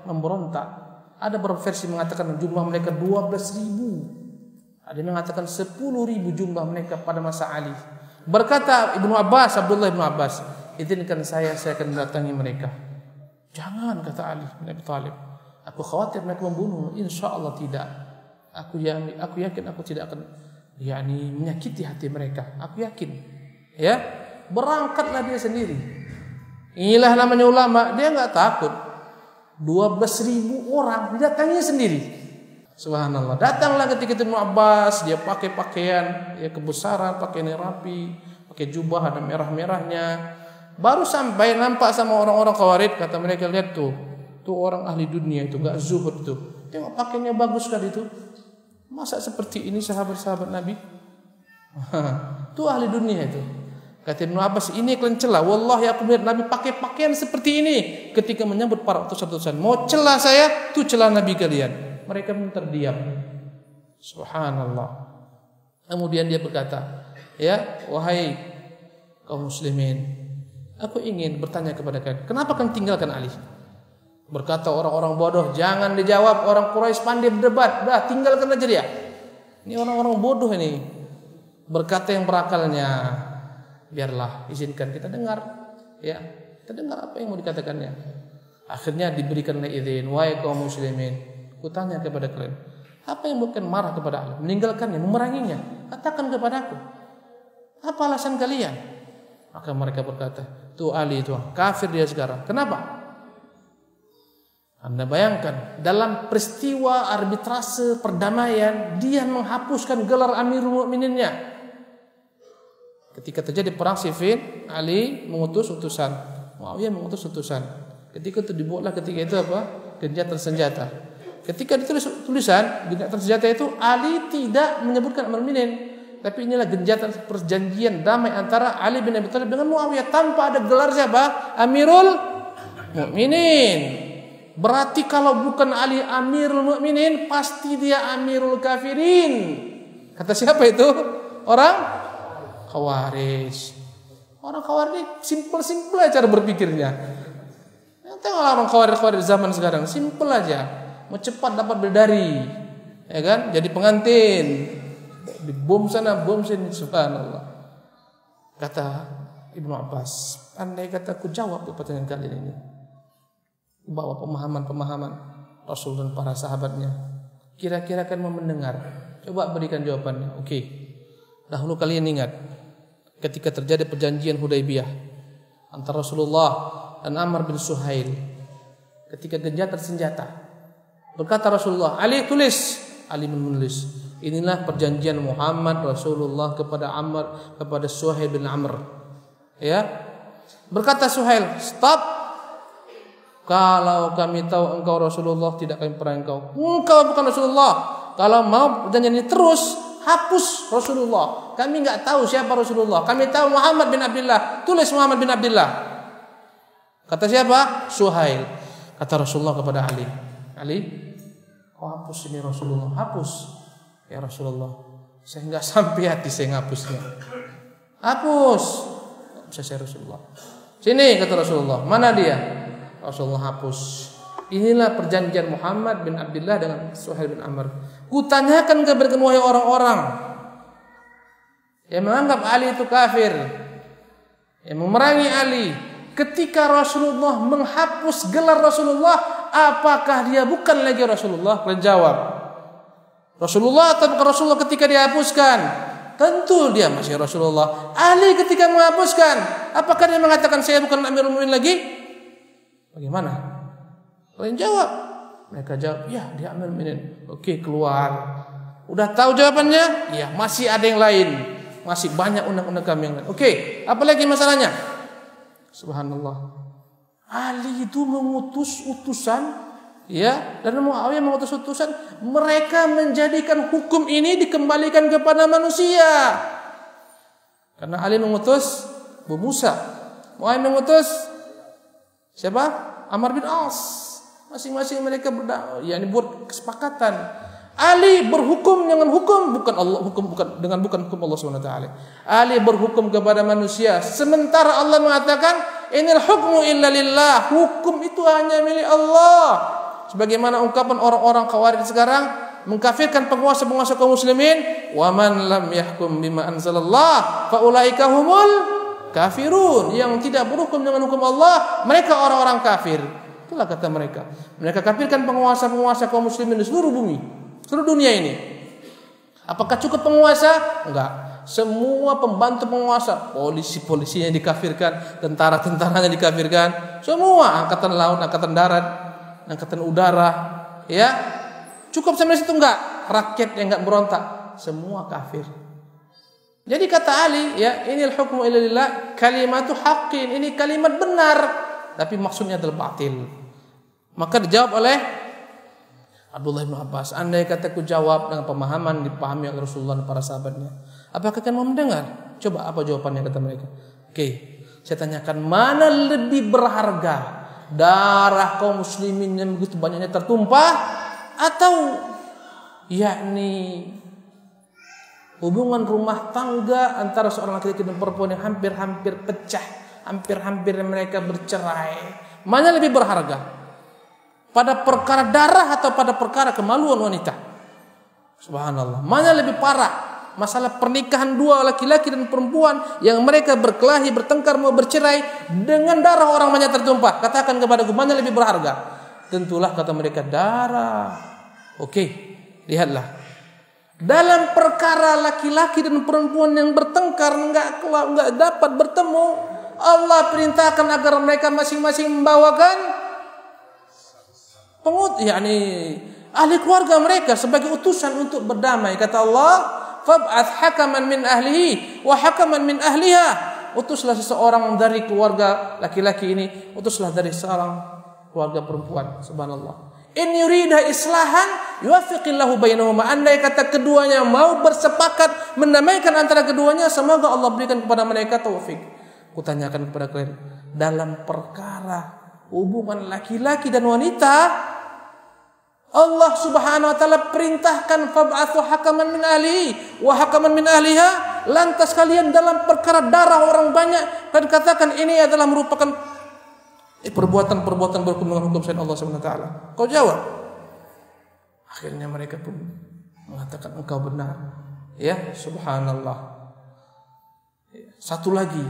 memberontak. Ada beberapa versi mengatakan jumlah mereka 12.000. Ada yang mengatakan 10.000 jumlah mereka pada masa Ali. Berkata Abdullah Ibnu Abbas, izinkan saya akan mendatangi mereka. Jangan, kata Ali bin Abi Thalib. Aku khawatir mereka membunuh. Insya Allah tidak. Aku yakin aku tidak akan menyakiti hati mereka. Aku yakin. Ya, berangkatlah dia sendiri. Inilah namanya ulama, dia enggak takut. 12.000 orang didatangi sendiri. Subhanallah. Datanglah ketika itu Ibnu Abbas, dia pakai pakaian ya kebesaran, pakaian yang rapi, pakai jubah ada merah-merahnya. Baru sampai nampak sama orang-orang Khawarij, kata mereka, lihat tuh orang ahli dunia itu, enggak zuhud tuh. Tengok pakaiannya bagus kan itu. Masa seperti ini sahabat-sahabat Nabi? Tuh ahli dunia itu. Kata Ibnu Abbas, ini kalian celah. Wallahi aku melihat Nabi pakai pakaian seperti ini ketika menyambut para utusan-utusan. Mau celah saya, tuh celah Nabi kalian. Mereka pun terdiam. Subhanallah. Kemudian dia berkata, ya, wahai kaum muslimin, aku ingin bertanya kepada kalian, kenapa kalian tinggalkan Ali? Berkata orang-orang bodoh, jangan dijawab, orang Quraisy pandai berdebat, dah tinggalkan aja dia. Ini orang-orang bodoh ini. Berkata yang berakalnya, biarlah, izinkan kita dengar, ya, kita dengar apa yang mau dikatakannya. Akhirnya diberikanlah izin, wahai kaum muslimin, aku tanya kepada kalian, apa yang bukan marah kepada Ali, meninggalkannya, memeranginya? Katakan kepada aku, apa alasan kalian? Maka mereka berkata, tuh Ali itu kafir dia sekarang. Kenapa? Anda bayangkan, dalam peristiwa arbitrase perdamaian, dia menghapuskan gelar Amirul Mukmininnya. Ketika terjadi perang Siffin, Ali mengutus utusan, Muawiyah mengutus utusan. Ketika itu dibuatlah ketika itu apa? Gencatan senjata. Ketika ditulis tulisan gencatan senjata itu, Ali tidak menyebutkan Amirul Mukminin, tapi inilah gencatan perjanjian damai antara Ali bin Abi Thalib dengan Muawiyah tanpa ada gelar siapa? Amirul Mukminin. Berarti kalau bukan Ali Amirul Mukminin, pasti dia Amirul Kafirin. Kata siapa itu? Orang Khawarij. Orang Khawarij simpel-simpel aja cara berpikirnya. Tengok orang Khawarij zaman sekarang, simpel aja. Mau cepat dapat bidadari, ya kan? Jadi pengantin. Dibom sana, bom sini, subhanallah. Kata Ibnu Abbas, andai kata aku jawab pertanyaan kalian ini, bawa pemahaman-pemahaman Rasul dan para sahabatnya, kira-kira kan mau mendengar. Coba berikan jawabannya. Oke. Dahulu kalian ingat ketika terjadi perjanjian Hudaybiyah antara Rasulullah dan Amr bin Suhail, ketika gencatan senjata, berkata Rasulullah, Ali tulis. Ali menulis, inilah perjanjian Muhammad Rasulullah kepada Amr, kepada Suhail bin Amr. Ya. Berkata Suhail, stop. Kalau kami tahu engkau Rasulullah, tidak kami perang engkau. Engkau bukan Rasulullah. Kalau mau perjanjian ini terus, hapus Rasulullah. Kami enggak tahu siapa Rasulullah. Kami tahu Muhammad bin Abdullah. Tulis Muhammad bin Abdullah. Kata siapa? Suhail. Kata Rasulullah kepada Ali, Ali, kau hapus ini Rasulullah. Hapus. Ya Rasulullah, saya enggak sampai hati saya ngapusnya. Hapus. Enggak bisa saya Rasulullah. Sini kata Rasulullah. Mana dia? Rasulullah hapus. Inilah perjanjian Muhammad bin Abdullah dengan Suhail bin Amr. Kutanyakan kepada wahai orang-orang yang menganggap Ali itu kafir, yang memerangi Ali, ketika Rasulullah menghapus gelar Rasulullah, apakah dia bukan lagi Rasulullah? Kalian jawab. Rasulullah atau bukan Rasulullah ketika dihapuskan? Tentu dia masih Rasulullah. Ali ketika menghapuskan, apakah dia mengatakan saya bukan Amirul Mukminin lagi? Bagaimana? Kalian jawab. Mereka jawab, ya dia Amirul Mukminin. Oke, keluar. Udah tahu jawabannya? Ya, masih ada yang lain. Masih banyak undang-undang kami yang lain. Oke, apa lagi masalahnya? Subhanallah. Ali itu mengutus utusan, ya, dan Muawiyah mengutus utusan. Mereka menjadikan hukum ini dikembalikan kepada manusia. Karena Ali mengutus Abu Musa, Muawiyah mengutus siapa? Amr bin As. Masing-masing mereka buat kesepakatan. Ali berhukum dengan hukum bukan Allah, bukan hukum Allah Subhanahu wa taala. Ali berhukum kepada manusia, sementara Allah mengatakan inil hukmu illa lillah. Hukum itu hanya milik Allah. Sebagaimana ungkapan orang-orang Khawarij sekarang mengkafirkan penguasa-penguasa kaum muslimin, wa man lam yahkum bima anzalallah fa ulaika humul kafirun. Yang tidak berhukum dengan hukum Allah, mereka orang-orang kafir. Itulah kata mereka. Mereka kafirkan penguasa-penguasa kaum muslimin di seluruh bumi, seluruh dunia ini. Apakah cukup penguasa? Enggak. Semua pembantu penguasa, polisi-polisinya dikafirkan, tentara-tentaranya dikafirkan, semua angkatan laut, angkatan darat, angkatan udara, ya. Cukup sampai situ enggak? Rakyat yang enggak berontak, semua kafir. Jadi kata Ali, ya, inil hukmu illa lillah, kalimatu haqqin, ini kalimat benar, tapi maksudnya adalah batil. Maka dijawab oleh Abdullah bin Abbas, andai kataku jawab dengan pemahaman dipahami oleh Rasulullah dan para sahabatnya, apakah kalian mau mendengar? Coba apa jawabannya kata mereka? Oke, saya tanyakan, mana lebih berharga? Darah kaum muslimin yang begitu banyaknya tertumpah, atau yakni hubungan rumah tangga antara seorang laki-laki dan perempuan yang hampir-hampir pecah, hampir-hampir mereka bercerai? Mana lebih berharga? Pada perkara darah atau pada perkara kemaluan wanita? Subhanallah. Mana lebih parah? Masalah pernikahan dua laki-laki dan perempuan yang mereka berkelahi, bertengkar, mau bercerai dengan darah orang banyak tertumpah. Katakan kepadaku, mana lebih berharga? Tentulah kata mereka darah. Oke, lihatlah. Dalam perkara laki-laki dan perempuan yang bertengkar enggak dapat bertemu, Allah perintahkan agar mereka masing-masing membawakan yakni ahli keluarga mereka sebagai utusan untuk berdamai. Kata Allah, fab'ath hakaman min ahlihi wa hakaman min ahliha. Utuslah seseorang dari keluarga laki-laki ini, utuslah dari seorang keluarga perempuan. Subhanallah. In yurida islahan yuwaffiqillahu bainahuma. Andai kata keduanya mau bersepakat mendamaikan antara keduanya, semoga Allah berikan kepada mereka taufik. Kutanyakan kepada kalian, dalam perkara hubungan laki-laki dan wanita, Allah Subhanahu wa taala perintahkan fab'athu hakaman min ahlihi wa hakaman min ahliha. Lantas kalian dalam perkara darah orang banyak kan katakan ini adalah merupakan perbuatan-perbuatan berhukum dengan hukum selain Allah Subhanahu wa taala. Kau jawab. Akhirnya mereka pun mengatakan engkau benar. Ya, subhanallah. Satu lagi.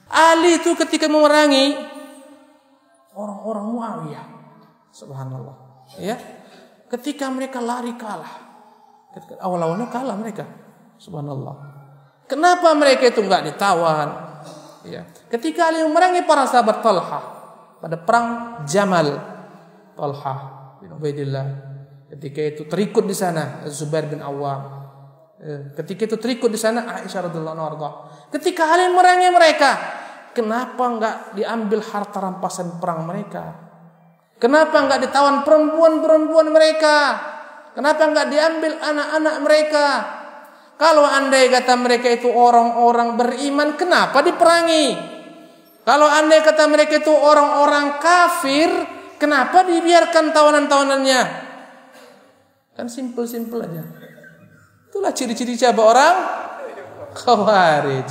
Ali itu ketika memerangi orang-orang Muawiyah. Subhanallah. Ya. Ketika mereka lari kalah, awal-awalnya kalah mereka, subhanallah. Kenapa mereka itu enggak ditawan? Ya. Ketika Ali memerangi para sahabat Talha pada perang Jamal, Talha bin Ubaidillah, ketika itu terikut di sana Zubair bin Awwam. Ketika itu terikut di sana Aisyah radhiyallahu anha. Ketika Ali memerangi mereka, kenapa enggak diambil harta rampasan perang mereka? Kenapa enggak ditawan perempuan-perempuan mereka? Kenapa enggak diambil anak-anak mereka? Kalau andai kata mereka itu orang-orang beriman, kenapa diperangi? Kalau andai kata mereka itu orang-orang kafir, kenapa dibiarkan tawanan-tawanannya? Kan simpel-simpel aja. Itulah ciri-ciri siapa orang Khawarij.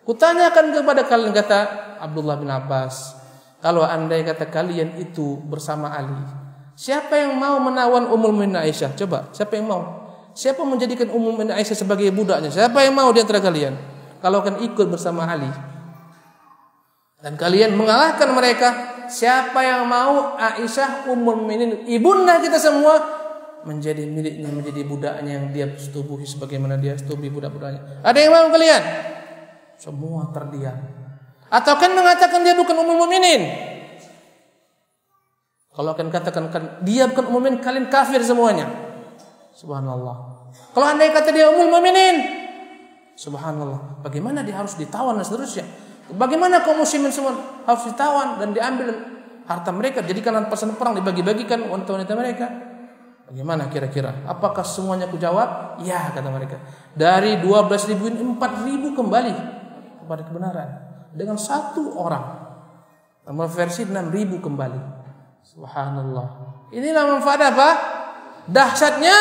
Kutanyakan kepada kalian, kata Abdullah bin Abbas, kalau andai kata kalian itu bersama Ali, siapa yang mau menawan Ummul Mukminin Aisyah? Coba, siapa yang mau? Siapa menjadikan Ummul Mukminin Aisyah sebagai budaknya? Siapa yang mau di antara kalian? Kalau akan ikut bersama Ali dan kalian mengalahkan mereka, siapa yang mau Aisyah Ummul Mukminin, ibunda kita semua, menjadi miliknya, menjadi budaknya yang dia setubuhi sebagaimana dia setubuhi budak-budaknya? Ada yang mau kalian? Semua terdiam. Atau kan mengatakan dia bukan Ummul Mukminin? Kalau akan katakan dia bukan Ummul Mukminin, kalian kafir semuanya. Subhanallah. Kalau andai kata dia Ummul Mukminin, subhanallah, bagaimana dia harus ditawan dan seterusnya? Bagaimana kaum muslimin semua harus ditawan dan diambil harta mereka, jadikan rampasan perang, dibagi-bagikan wanita-wanita mereka? Bagaimana kira-kira? Apakah semuanya aku jawab? Ya, kata mereka. Dari 12.000 ini 4.000 kembali kepada kebenaran dengan satu orang. Nomor versi 6.000 kembali. Subhanallah. Inilah manfaat apa? Dahsyatnya